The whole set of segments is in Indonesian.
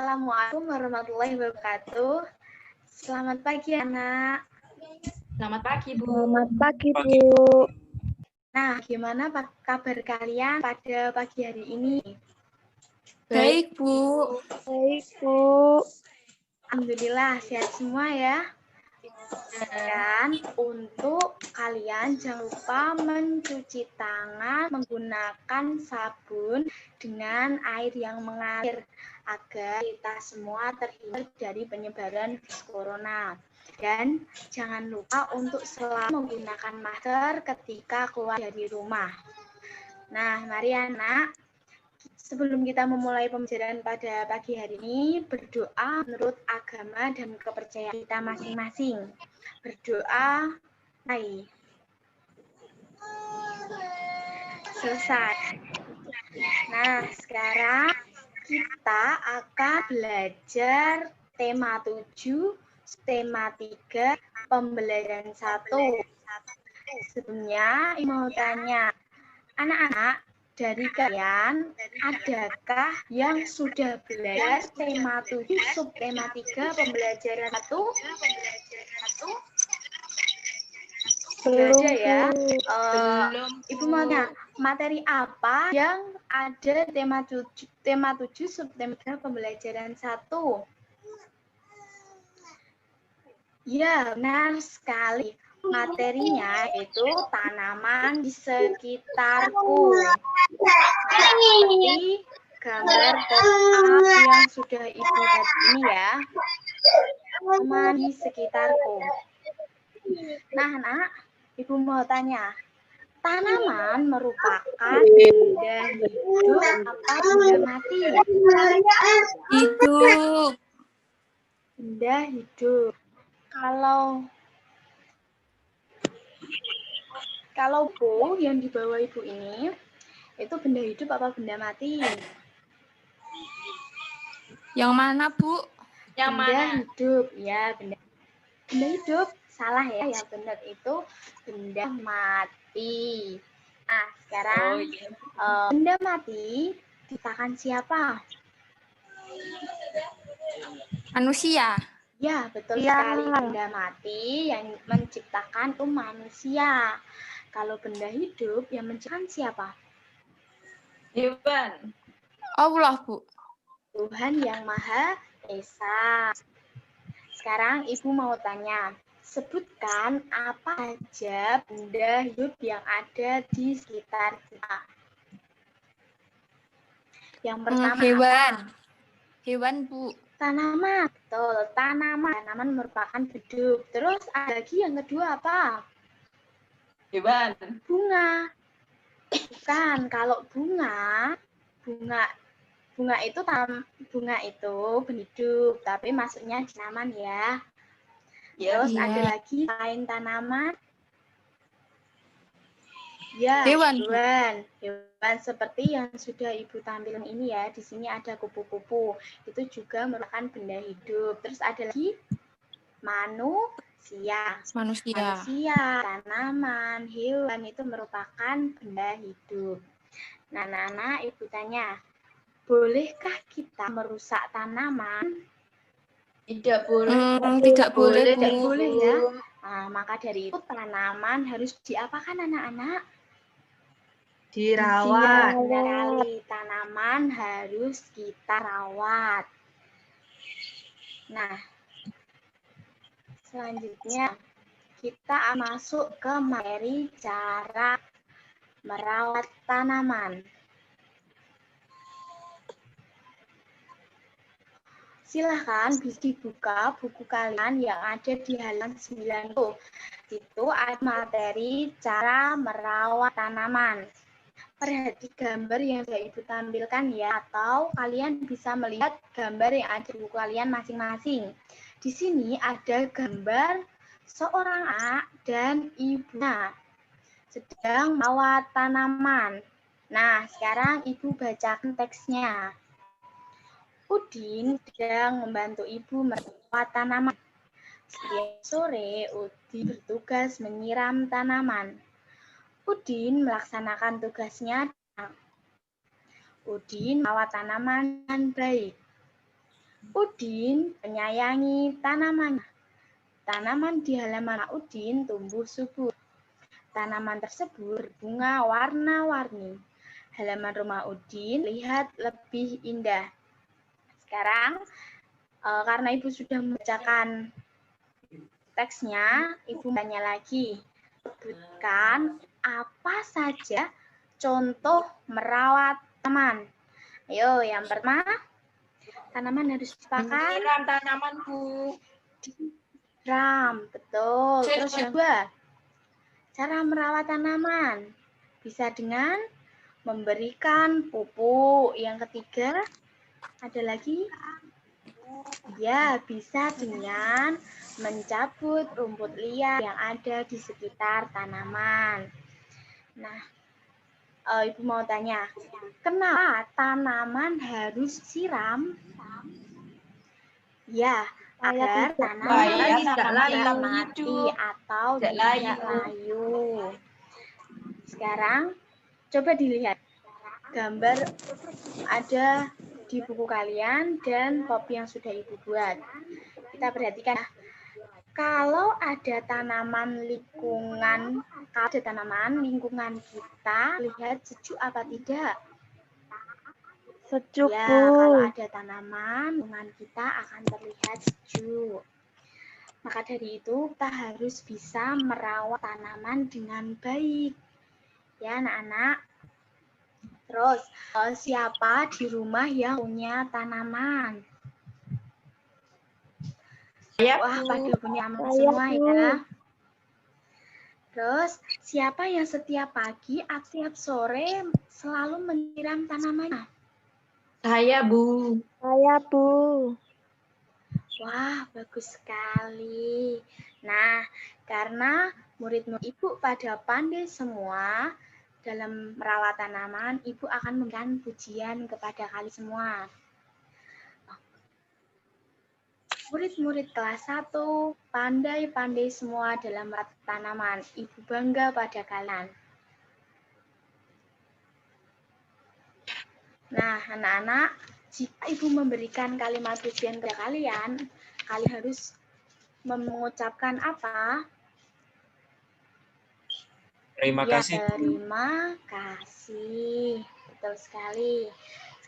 Assalamualaikum warahmatullahi wabarakatuh. Selamat pagi, anak. Selamat pagi, Bu. Selamat pagi, Bu. Nah, gimana kabar kalian pada pagi hari ini? Baik, Bu. Baik, Bu. Alhamdulillah, sehat semua ya. Dan untuk kalian jangan lupa mencuci tangan menggunakan sabun dengan air yang mengalir agar kita semua terhindar dari penyebaran virus corona. Dan jangan lupa untuk selalu menggunakan masker ketika keluar dari rumah. Nah, mari anak, sebelum kita memulai pembelajaran pada pagi hari ini, berdoa menurut agama dan kepercayaan kita masing-masing. Berdoa, hai. Selesai. Nah, sekarang kita akan belajar tema 7, tema 3, pembelajaran 1. Sebelumnya, mau tanya, anak-anak, dari kalian, adakah yang sudah belajar tema 7, subtema 3, pembelajaran 1? Belum, Ada ya. Belum, Ibu mau tanya, materi apa yang ada tema 7, subtema 3, pembelajaran 1? Ya, benar sekali. Materinya itu tanaman di sekitarku. Nah, seperti gambar pop-up yang sudah Ibu lihat ini ya. Tanaman di sekitarku. Nah, Nak, Ibu mau tanya, tanaman merupakan benda hidup apa benda mati? hidup. Benda hidup. Kalau Bu yang di bawah Ibu ini, itu benda hidup apa benda mati? Yang mana, Bu? Yang Benda mana? hidup, ya benda hidup. Salah ya, yang benar itu benda mati. Nah, sekarang benda mati diciptakan siapa? Manusia. Ya, betul sekali. Benda mati yang menciptakan itu manusia. Kalau benda hidup yang menciptakan siapa? Hewan. Allah, Bu. Tuhan Yang Maha Esa. Sekarang Ibu mau tanya, sebutkan apa aja benda hidup yang ada di sekitar kita. Yang pertama Hewan. apa? Hewan, Bu. Tanaman. Betul, tanaman. Tanaman merupakan hidup. Terus ada lagi yang kedua apa? Hewan. Bunga. Bukan, kalau bunga itu bunga itu berhidup, tapi masuknya di tanaman ya. Terus ada lagi lain tanaman. Ya, Hewan. Hewan seperti yang sudah Ibu tampilkan ini ya. Di sini ada kupu-kupu. Itu juga merupakan benda hidup. Terus ada lagi manusia, tanaman, hewan itu merupakan benda hidup. Nah, Nana, Ibu tanya, bolehkah kita merusak tanaman? Tidak boleh. Tidak boleh, Tidak boleh ya. Nah, maka dari itu tanaman harus diapakan anak-anak? Dirawat. Benar sekali, tanaman harus kita rawat. Nah, selanjutnya kita masuk ke materi cara merawat tanaman. Silahkan bisa dibuka buku kalian yang ada di halaman 90. Itu ada materi cara merawat tanaman. Perhati gambar yang sudah Ibu tampilkan ya, atau kalian bisa melihat gambar yang ada di buku kalian masing-masing. Di sini ada gambar seorang anak dan ibunya sedang merawat tanaman. Nah, sekarang Ibu bacakan teksnya. Udin sedang membantu ibu merawat tanaman. Setiap sore, Udin bertugas menyiram tanaman. Udin melaksanakan tugasnya. Udin merawat tanaman dengan baik. Udin menyayangi tanaman. Tanaman di halaman Udin tumbuh subur. Tanaman tersebut berbunga warna-warni. Halaman rumah Udin lihat lebih indah. Sekarang, karena Ibu sudah membacakan teksnya, Ibu tanya lagi. Sebutkan apa saja contoh merawat tanaman. Ayo, yang pertama, tanaman harus dipakai. Menyiram tanaman, Bu. Disiram, betul. Terus yang kedua, cara merawat tanaman. Bisa dengan memberikan pupuk. Yang ketiga, ada lagi? Ya, bisa dengan mencabut rumput liar yang ada di sekitar tanaman. Nah, Ibu mau tanya, kenapa tanaman harus siram? Ya, agar tanaman tidak mati atau tidak layu. Sekarang, coba dilihat gambar ada di buku kalian dan kopi yang sudah Ibu buat. Kita perhatikan, kalau ada tanaman lingkungan, kita lihat sejuk apa tidak? Sejuk, Ya, Bu. kalau ada tanaman, lingkungan kita akan terlihat sejuk. Maka dari itu, kita harus bisa merawat tanaman dengan baik. Ya, anak-anak. Terus, siapa di rumah yang punya tanaman? Wah, pada punya tanaman semua ya. Terus, siapa yang setiap pagi atau setiap sore selalu menyiram tanamannya? Saya, Bu. Saya, Bu. Wah, bagus sekali. Nah, karena murid-murid Ibu pada pandai semua dalam merawat tanaman, Ibu akan memberikan pujian kepada kalian semua. Murid-murid kelas 1 pandai-pandai semua dalam merawat tanaman. Ibu bangga pada kalian. Nah, anak-anak, jika Ibu memberikan kalimat pujian kepada kalian, kalian harus mengucapkan apa? Terima kasih. Terima kasih. Betul sekali.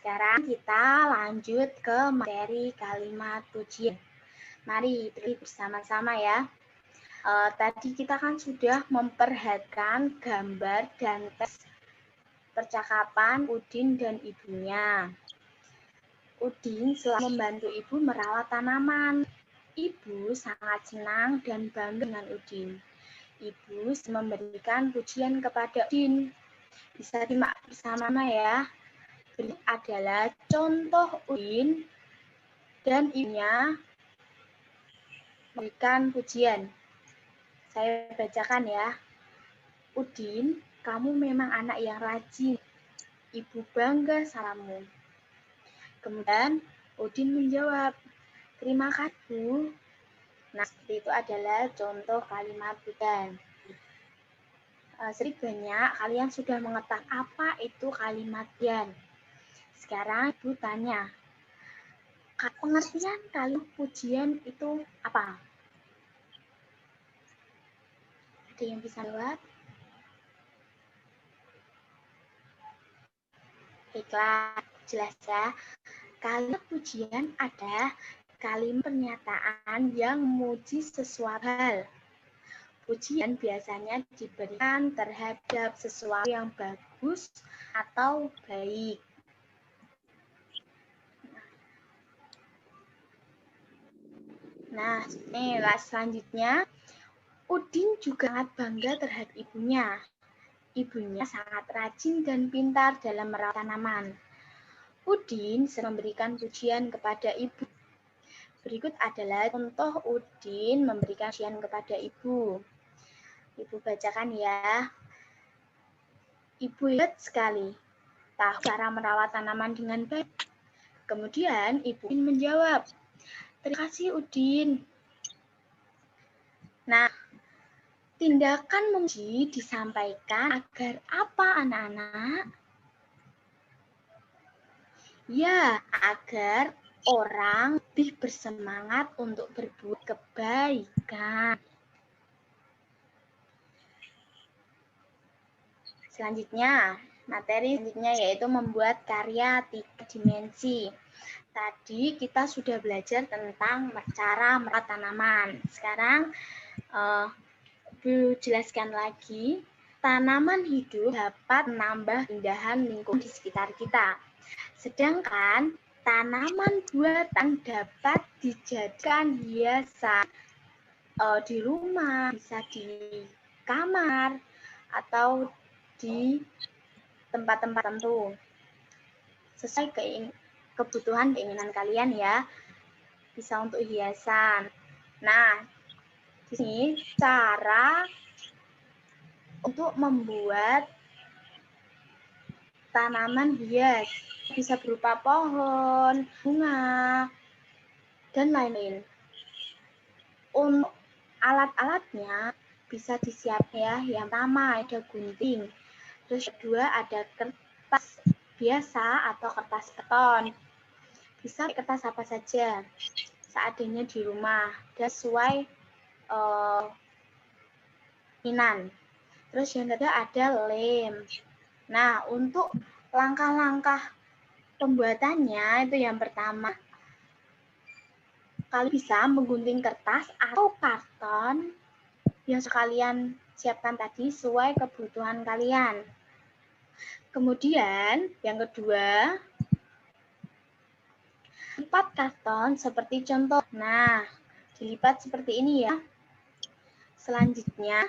Sekarang kita lanjut ke materi kalimat pujian. Mari beri bersama-sama ya. Tadi kita kan sudah memperhatikan gambar dan teks percakapan Udin dan ibunya. Udin selalu membantu ibu merawat tanaman. Ibu sangat senang dan bangga dengan Udin. Ibu memberikan pujian kepada Udin. Bisa simak bersama ya. Berikut adalah contoh Udin dan ibunya memberikan pujian. Saya bacakan ya. Udin, kamu memang anak yang rajin. Ibu bangga samamu. Kemudian Udin menjawab, terima kasih, Bu. Nah, seperti itu adalah contoh kalimat pujian. Sedikit banyak kalian sudah mengetahui apa itu kalimat pujian. Sekarang Ibu tanya, pengertian kalimat pujian itu apa? Ada yang bisa jawab? Baiklah, jelas ya. Kalimat pujian adalah kalimat pernyataan yang memuji sesuatu hal. Pujian biasanya diberikan terhadap sesuatu yang bagus atau baik. Nah, inilah selanjutnya. Udin juga sangat bangga terhadap ibunya. Ibunya sangat rajin dan pintar dalam merawat tanaman. Udin sering memberikan pujian kepada ibu. Berikut adalah contoh Udin memberikan pujian kepada ibu. Ibu bacakan ya. Ibu hebat sekali, tahu cara merawat tanaman dengan baik. Kemudian Ibu menjawab, terima kasih Udin. Nah, tindakan memuji disampaikan agar apa anak-anak? Ya, agar orang lebih bersemangat untuk berbuat kebaikan. Selanjutnya, materi selanjutnya yaitu membuat karya 3 dimensi. Tadi kita sudah belajar tentang cara merawat tanaman. Sekarang Ibu jelaskan lagi, tanaman hidup dapat menambah keindahan lingkungan di sekitar kita. Sedangkan tanaman buatan dapat dijadikan hiasan di rumah, bisa di kamar, atau di tempat-tempat tertentu. Sesuai kebutuhan keinginan kalian ya. Bisa untuk hiasan. Nah, di sini cara untuk membuat tanaman hias. Bisa berupa pohon, bunga, dan lain-lain. Untuk alat-alatnya bisa disiapkan ya. Yang pertama ada gunting. Terus kedua ada kertas biasa atau kertas keton. Bisa kertas apa saja seadanya di rumah dan sesuai keinginan. Terus yang kedua ada lem. Nah, untuk langkah-langkah pembuatannya itu yang pertama, kalian bisa menggunting kertas atau karton yang sekalian siapkan tadi sesuai kebutuhan kalian. Kemudian yang kedua, lipat karton seperti contoh. Nah, dilipat seperti ini ya. Selanjutnya,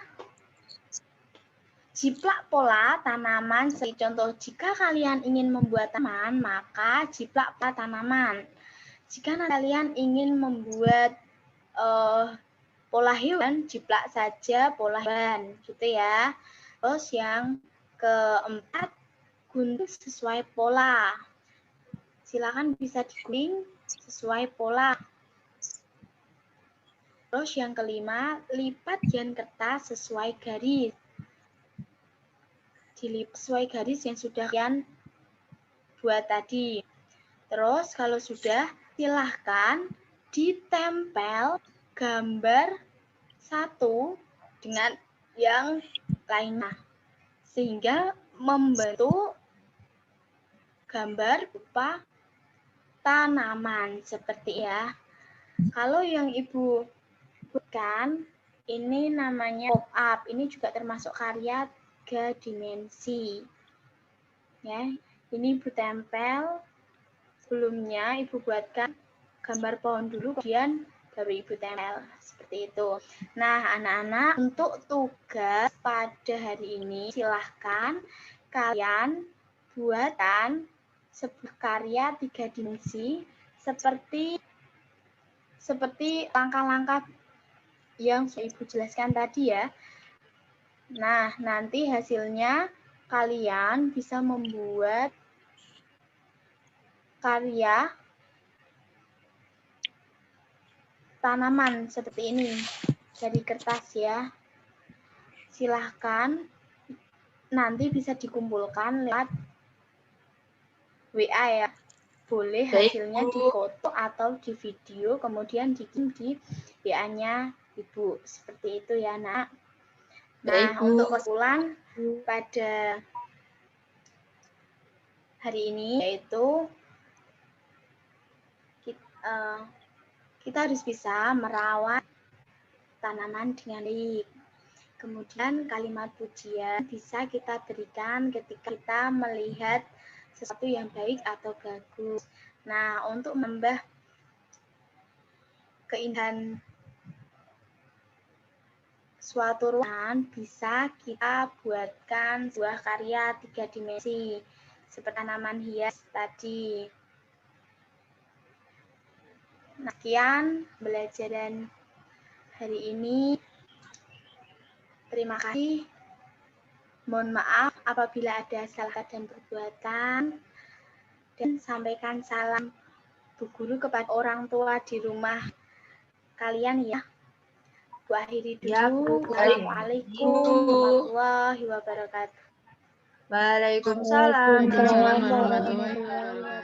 jiplak pola tanaman seperti contoh. Jika kalian ingin membuat tanaman, maka jiplak pola tanaman. Jika kalian ingin membuat pola hewan, jiplak saja pola hewan, gitu ya. Terus yang keempat, gunting sesuai pola. Silakan bisa digunting sesuai pola. Terus yang kelima, lipat bagian kertas sesuai garis. Dilipat sesuai garis yang sudah kalian buat tadi. Terus kalau sudah, silahkan ditempel gambar satu dengan yang lainnya. Sehingga membentuk gambar berupa tanaman seperti ya. Kalau yang Ibu buatkan, ini namanya pop-up. Ini juga termasuk karya 3 dimensi. Ya, ini Ibu tempel. Sebelumnya Ibu buatkan gambar pohon dulu, kemudian baru Ibu tempel. Seperti itu. Nah, anak-anak, untuk tugas pada hari ini, silahkan kalian buatkan sebuah karya 3 dimensi seperti langkah-langkah yang sudah Ibu jelaskan tadi ya. Nah, nanti hasilnya kalian bisa membuat karya tanaman seperti ini dari kertas ya. Silahkan nanti bisa dikumpulkan lewat WA ya. Boleh hasilnya di foto atau di video, kemudian dikirim di WA-nya Ibu. Seperti itu ya, Nak. Nah, untuk kesimpulan pada hari ini yaitu kita harus bisa merawat tanaman dengan baik. Kemudian kalimat pujian bisa kita berikan ketika kita melihat sesuatu yang baik atau bagus. Nah, untuk menambah keindahan suatu ruangan, bisa kita buatkan sebuah karya 3 dimensi, seperti tanaman hias tadi. Nah, sekian pembelajaran hari ini. Terima kasih. Mohon maaf apabila ada salah dan perbuatan. Dan sampaikan salam Bu Guru kepada orang tua di rumah kalian ya. Bu akhiri dulu. Ya, Bu. Assalamualaikum warahmatullahi wabarakatuh. Waalaikumsalam. Waalaikumsalam warahmatullahi wabarakatuh.